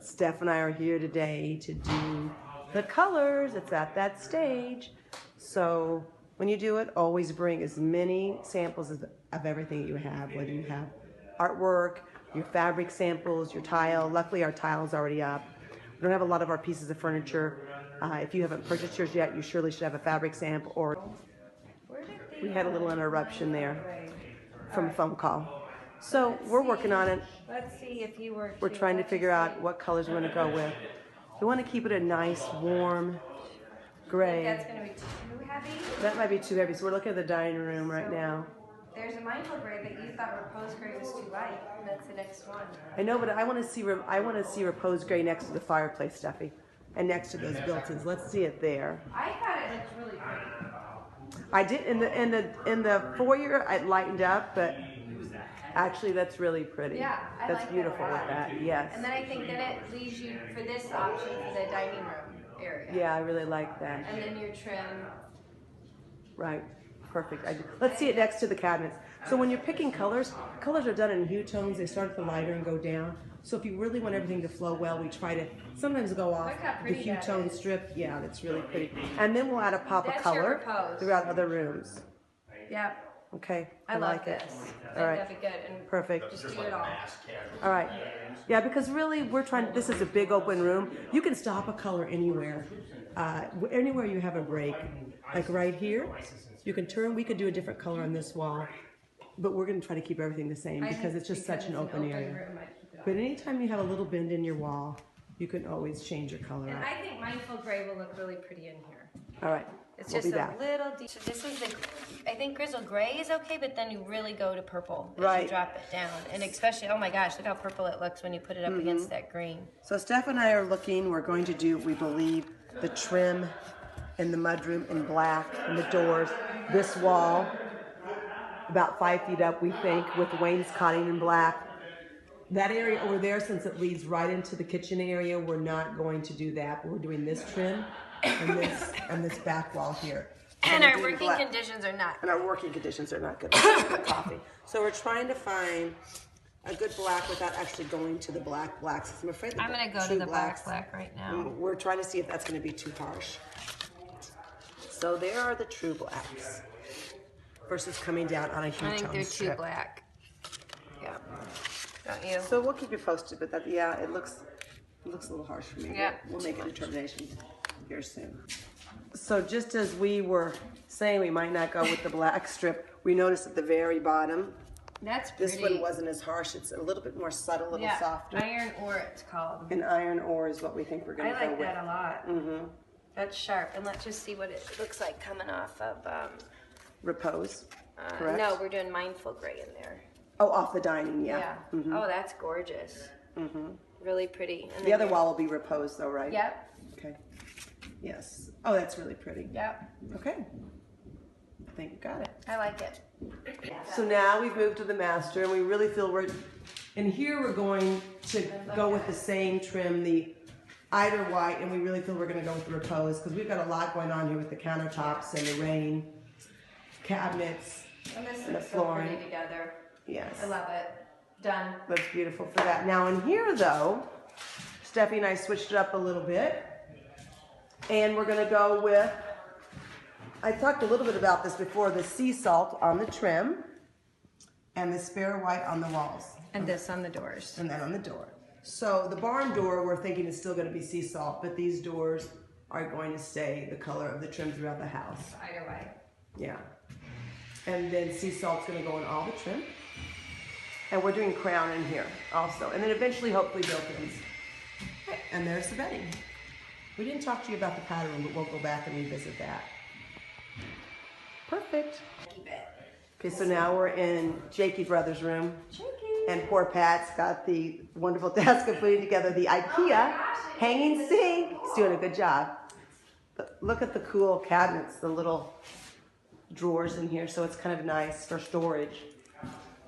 Steph and I are here today to do the colors. It's at that stage. So when you do it, always bring as many samples of everything you have, whether you have artwork, your fabric samples, your tile. Luckily, our tile is already up. We don't have a lot of our pieces of furniture. If you haven't purchased yours yet, you surely should have a fabric sample. Or we had a little interruption there from a phone call. So we're working on it. Let's see if you were. We're trying to figure out what colors we want to go with. We want to keep it a nice, warm gray. That's going to be too heavy? That might be too heavy, so we're looking at the dining room right now. There's a mindful gray, but you thought repose gray was too light. That's the next one. I know, but I want to see repose gray next to the fireplace, Steffi, and next to those built-ins. Let's see it there. I thought it looked really pretty. I did in the foyer. I lightened up, but actually that's really pretty. Yeah, that's like beautiful that with that. Yes. And then I think that it leaves you for this option for the dining room area. Yeah, I really like that. And then your trim. Right. Perfect. Let's see it next to the cabinets. So when you're picking colors, colors are done in hue tones. They start at the lighter and go down. So if you really want everything to flow well, we try to sometimes go off the hue tone strip. Yeah, that's really pretty. And then we'll add a pop of color throughout other rooms. Yep. Okay. I like it. All right. That'd be good. And perfect. Just do it all. All right. Yeah, because really we're trying, this is a big open room. You can stop a color anywhere. Anywhere you have a break. Like right here. You can turn, we could do a different color on this wall, but we're going to try to keep everything the same because it's just such an open area. But anytime you have a little bend in your wall, you can always change your color And up. I think mindful gray will look really pretty in here. All right. It's just a little deep. So this is I think grizzle gray is okay, but then you really go to purple as you drop it down. And especially, oh my gosh, look how purple it looks when you put it up against that green. So Steph and I are looking, we're going to do, we believe, the trim in the mudroom in black, and the doors, this wall, about 5 feet up, we think, with wainscoting in black. That area over there, since it leads right into the kitchen area, we're not going to do that. We're doing this trim and this back wall here. And our working conditions are not. And our working conditions are not good. Coffee. So we're trying to find a good black without actually going to the blacks. I'm afraid I'm going to go to the black right now. We're trying to see if that's going to be too harsh. So there are the true blacks versus coming down on a hue tone I think they're strip. too black. Yeah. Don't you? So we'll keep you posted, but that, yeah, it looks a little harsh for me. Yeah. We'll make a determination here soon. So just as we were saying we might not go with the black strip, we noticed at the very bottom, that's pretty. This one wasn't as harsh. It's a little bit more subtle, a little softer. Iron ore it's called. And iron ore is what we think we're going to go with. I like that a lot. Mm-hmm. That's sharp. And let's just see what it looks like coming off of... Repose, correct? No, we're doing mindful gray in there. Oh, off the dining, yeah. Mm-hmm. Oh, that's gorgeous. Mm-hmm. Really pretty. And the other wall will be repose though, right? Yep. Okay. Yes. Oh, that's really pretty. Yep. Okay. I think you got it. I like it. So now we've moved to the master and we really feel and here we're going to go with the same trim, the Eider white, and we really feel we're going to go with the repose because we've got a lot going on here with the countertops and the rain, cabinets, and this and the looks flooring. so pretty together. Yes. I love it. Done. Looks beautiful for that. Now in here though, Steffi and I switched it up a little bit. And we're going to go with, I talked a little bit about this before, the sea salt on the trim and the spare white on the walls. And this on the doors. And then on the door. So the barn door we're thinking is still going to be sea salt, but these doors are going to stay the color of the trim throughout the house. Either way. Yeah. And then sea salt's going to go in all the trim. And we're doing crown in here also. And then eventually, hopefully, built-ins. And there's the bedding. We didn't talk to you about the powder room, but we'll go back and revisit that. Perfect. Okay, so now we're in Jakey Brothers' room. Jakey. And poor Pat's got the wonderful task of putting together the IKEA hanging sink. He's doing a good job. But look at the cool cabinets, the little drawers in here, so it's kind of nice for storage.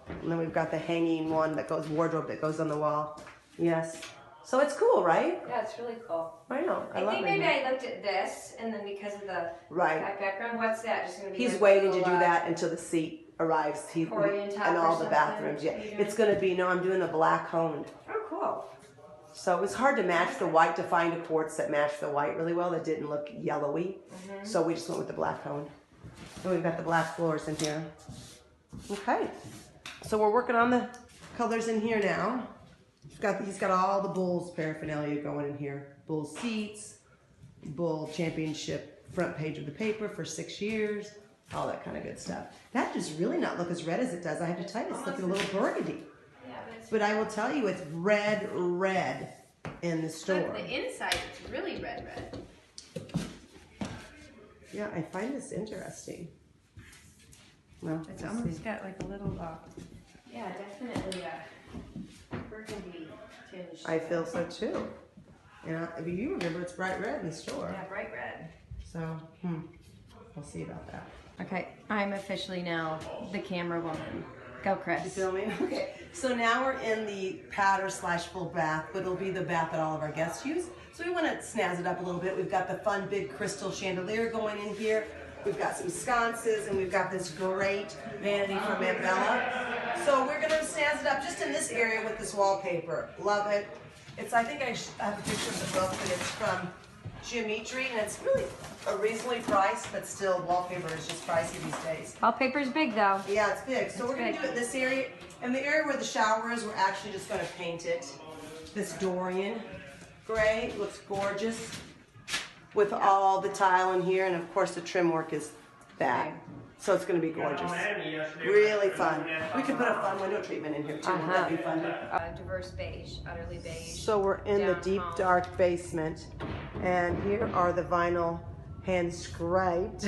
And then we've got the hanging one that goes, wardrobe that goes on the wall. Yes. So it's cool, right? Yeah, it's really cool. I know. I love think it. maybe I looked at this, and then because of the background, what's that? Just gonna be He's like waiting to do that until the seat arrives. Corian top and or all the something? bathrooms. Yeah, it's going to be. No, I'm doing a black honed. Oh, cool. So it was hard to match the white, to find a quartz that matched the white really well, that didn't look yellowy. So we just went with the black tone. And we've got the black floors in here. Okay, so we're working on the colors in here now. He's got all the Bulls paraphernalia going in here. Bulls seats, Bull championship front page of the paper for 6 years, all that kind of good stuff. That does really not look as red as it does. I have to tell you, it's looking a little burgundy. Yeah, but I will tell you, it's red in the store. But the inside, it's really red. Yeah, I find this interesting. Well, It's almost got like a little, yeah, definitely a burgundy tinge. I feel so too. Yeah, I mean, you remember it's bright red in the store. Yeah, bright red. So, we'll see about that. Okay, I'm officially now the camera woman. Go, Chris. You feel me? Okay, so now we're in the powder / full bath, but it'll be the bath that all of our guests use. So we want to snazz it up a little bit. We've got the fun big crystal chandelier going in here. We've got some sconces, and we've got this great vanity from Mambella. So we're going to snazz it up just in this area with this wallpaper. Love it. It's, I think I have a picture of the book, but it's from Geometry, and it's really a reasonably priced, but still wallpaper is just pricey these days. Wallpaper's big though. Yeah, it's big. So we're going to do it in this area. And the area where the shower is, we're actually just going to paint it this Dorian gray. It looks gorgeous with all the tile in here, and of course the trim work is that. So it's going to be gorgeous. Really fun. We could put a fun window treatment in here too. Wouldn't that be fun? Diverse beige, utterly beige. So we're in the deep dark basement, and here are the vinyl hand scraped,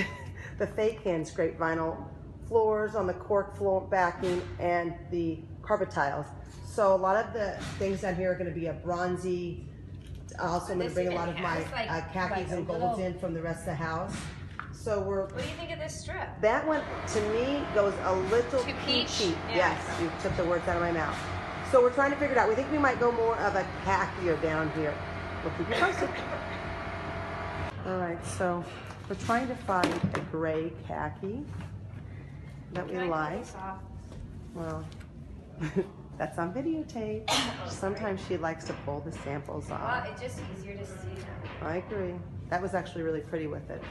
the fake hand scraped vinyl floors on the cork floor backing and the carpet tiles. So a lot of the things down here are going to be a bronzy. Also, I'm going to bring a lot of my khakis and golds in from the rest of the house. So we're. What do you think of this strip? That one, to me, goes a little too peachy. Yeah. Yes, you took the words out of my mouth. So we're trying to figure it out. We think we might go more of a khaki down here. We'll keep you posted. All right, so we're trying to find a gray khaki that we like. Well, that's on videotape. Sometimes she likes to pull the samples off. Well, it's just easier to see them. I agree. That was actually really pretty with it.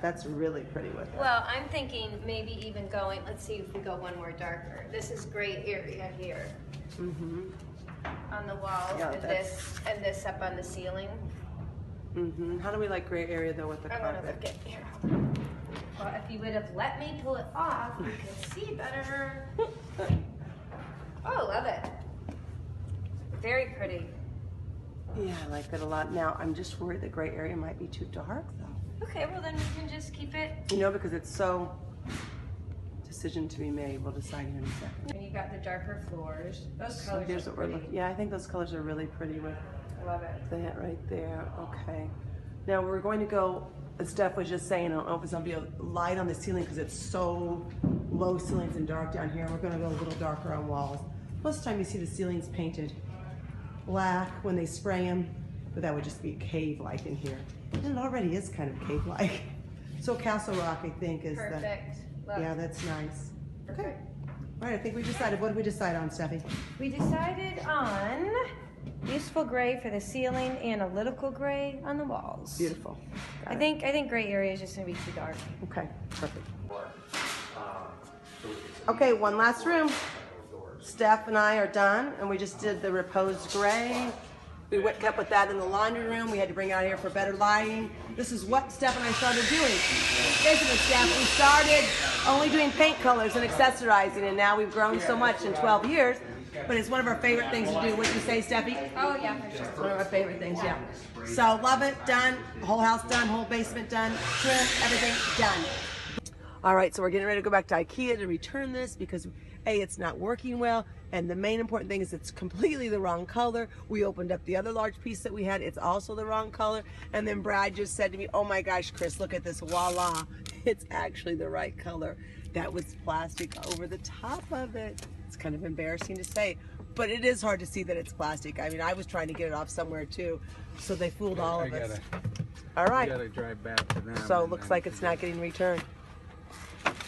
That's really pretty with it. Well, I'm thinking maybe even going, let's see if we go one more darker. This is gray area here. On the walls, Yeah, and this up on the ceiling. How do we like gray area though with the I want to carpet? look at here. Well, if you would have let me pull it off, you could see better. Oh, love it. Very pretty. Yeah, I like that a lot. Now, I'm just worried the gray area might be too dark though. Okay, well then we can just keep it. You know, because it's so decision to be made. We'll decide here in a second. And you got the darker floors. Those So colors here's are what we're pretty. looking. Yeah, I think those colors are really pretty with Love it. that right there. Okay. Now we're going to go, as Steph was just saying, I don't know if it's going to be a light on the ceiling because it's so low ceilings and dark down here. We're going to go a little darker on walls. Most of the time you see the ceilings painted black when they spray them, but that would just be cave-like in here. And it already is kind of cave-like. So Castle Rock, I think, is Perfect. the... Yeah, that's nice. Okay. Perfect. All right, I think we decided. What did we decide on, Steffi? We decided on useful gray for the ceiling, analytical gray on the walls. Beautiful. I think gray area is just gonna be too dark. Okay, perfect. Okay, one last room. Steph and I are done, and we just did the reposed gray. We kept with that in the laundry room. We had to bring it out here for better lighting. This is what Steph and I started doing. Basically, Steph, we started only doing paint colors and accessorizing, and now we've grown so much in 12 years. But it's one of our favorite things to do. Wouldn't you say, Steffi? Oh yeah, for sure. It's one of our favorite things, yeah. So love it, done. Whole house done, whole basement done, trim, everything done. All right, so we're getting ready to go back to IKEA to return this because A, it's not working well, and the main important thing is it's completely the wrong color. We opened up the other large piece that we had, it's also the wrong color, and then Brad just said to me, oh my gosh, Chris, look at this, voila, it's actually the right color. That was plastic over the top of it. It's kind of embarrassing to say, but it is hard to see that it's plastic. I mean, I was trying to get it off somewhere too, so they fooled all of us. All right, gotta drive back to them. so it looks like it's not getting returned.